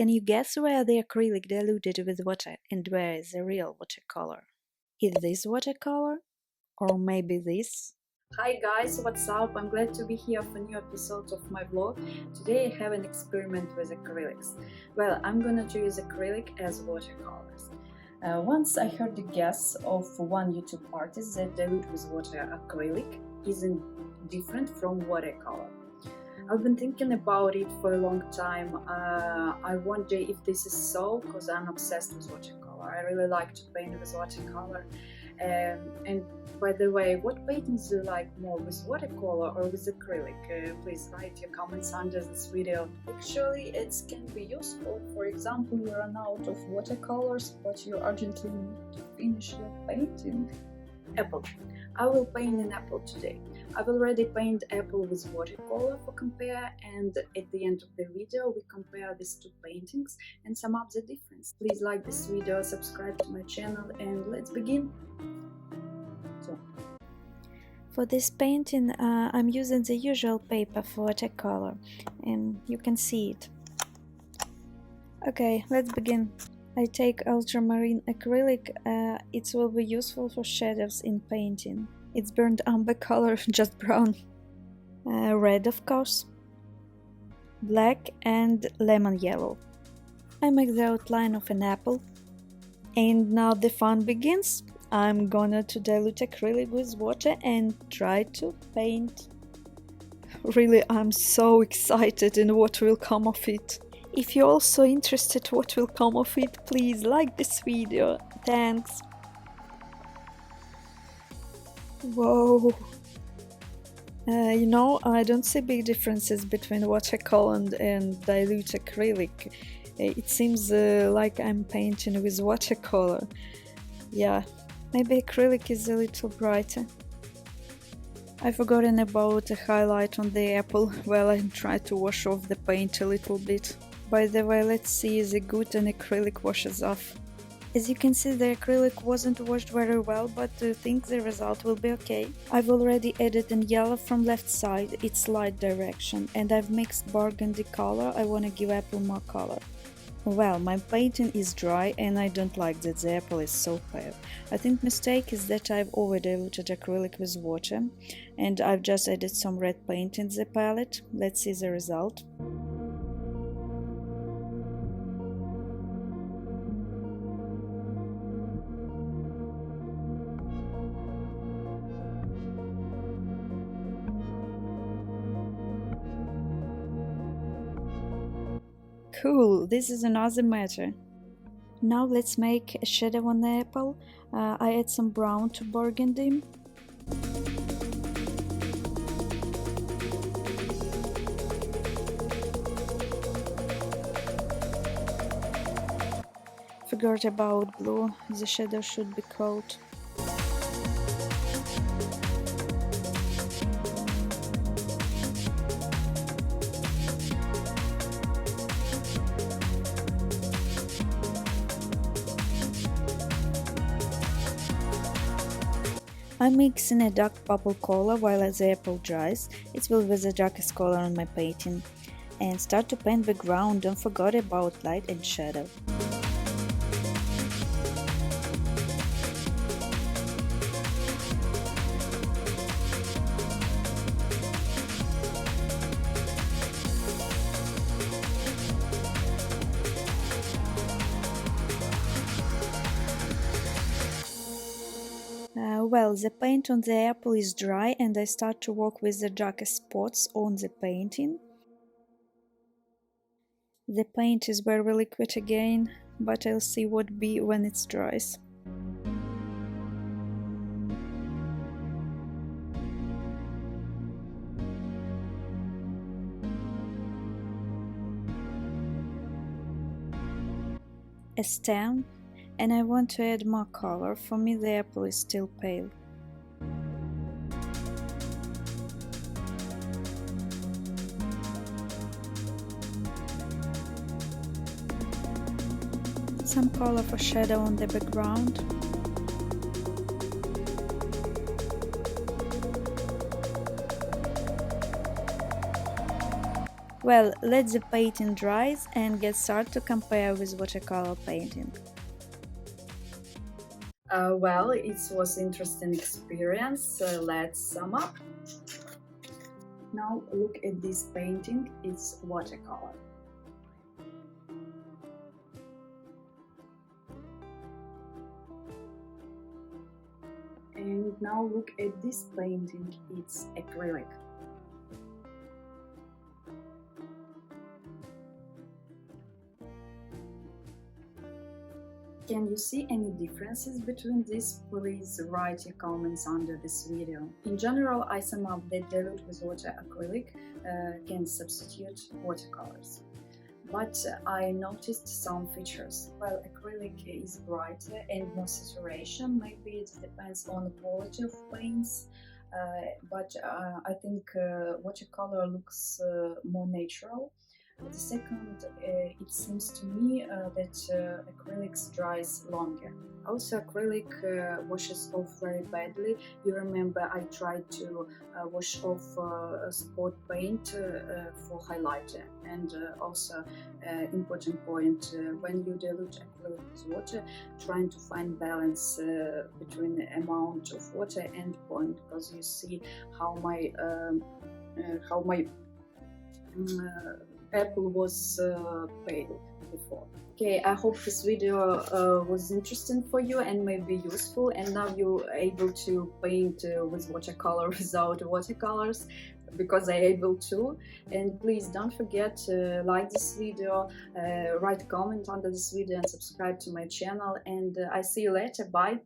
Can you guess where the acrylic diluted with water and where is the real watercolor? Is this watercolor? Or maybe this? Hi guys, what's up? I'm glad to be here for a new episode of my vlog. Today I have an experiment with acrylics. Well, I'm gonna use acrylic as watercolors. Once I heard the guess of one YouTube artist that dilute with water acrylic isn't different from watercolor. I've been thinking about it for a long time. I wonder if this is so, because I'm obsessed with watercolor. I really like to paint with watercolor. And by the way, what paintings do you like more, with watercolor or with acrylic? Please write your comments under this video. Actually, it can be useful. For example, you run out of watercolors, but you urgently need to finish your painting. Apple. I will paint an apple today. I've already painted apple with watercolor for compare, and at the end of the video we compare these two paintings and sum up the difference. Please like this video, subscribe to my channel, and let's begin. For this painting, I'm using the usual paper for watercolor, and you can see it. Okay, let's begin. I take ultramarine acrylic. It will be useful for shadows in painting. It's burnt umber color, just brown. Red, of course. Black and lemon yellow. I make the outline of an apple. And now the fun begins. I'm gonna dilute acrylic with water and try to paint. Really, I'm so excited in what will come of it. If you're also interested what will come of it, please like this video. Thanks. Whoa. I don't see big differences between watercolor and dilute acrylic. It seems like I'm painting with watercolor. Yeah, maybe acrylic is a little brighter. I've forgotten about the highlight on the apple while I try to wash off the paint a little bit. By the way, let's see the good an acrylic washes off. As you can see, the acrylic wasn't washed very well, but I think the result will be okay. I've already added in yellow from left side, its light direction, and I've mixed burgundy color. I wanna give apple more color. Well, my painting is dry and I don't like that the apple is so pale. I think mistake is that I've over diluted acrylic with water and I've just added some red paint in the palette. Let's see the result. Cool, this is another matter. Now let's make a shadow on the apple. I add some brown to burgundy. Forgot about blue, the shadow should be cold. I'm mixing a dark purple color while the apple dries. It will be the darkest color on my painting. And start to paint the ground, don't forget about light and shadow. Well, the paint on the apple is dry and I start to work with the darkest spots on the painting. The paint is very liquid again, but I'll see what be when it dries. A stem. And I want to add more color. For me the apple is still pale. Some color for shadow on the background. Well, let the painting dries and get started to compare with watercolor painting. Well, it was interesting experience. Let's sum up. Now look at this painting. It's watercolor. And now look at this painting. It's acrylic. Can you see any differences between these? Please write your comments under this video. In general, I sum up that dilute with water acrylic can substitute watercolors. But I noticed some features. While acrylic is brighter and more saturation, maybe it depends on the quality of paints. But I think watercolor looks more natural. The second, it seems to me that acrylics dries longer. Also, acrylic washes off very badly. You remember I tried to wash off spot paint for highlighter. And also, important point, when you dilute acrylic with water, trying to find balance between the amount of water and point, because you see how my apple was pale before. Okay, I hope this video was interesting for you and maybe useful, and now you're able to paint with watercolor without watercolors, because I'm able to. And please don't forget to like this video, write a comment under this video and subscribe to my channel, and I see you later. Bye.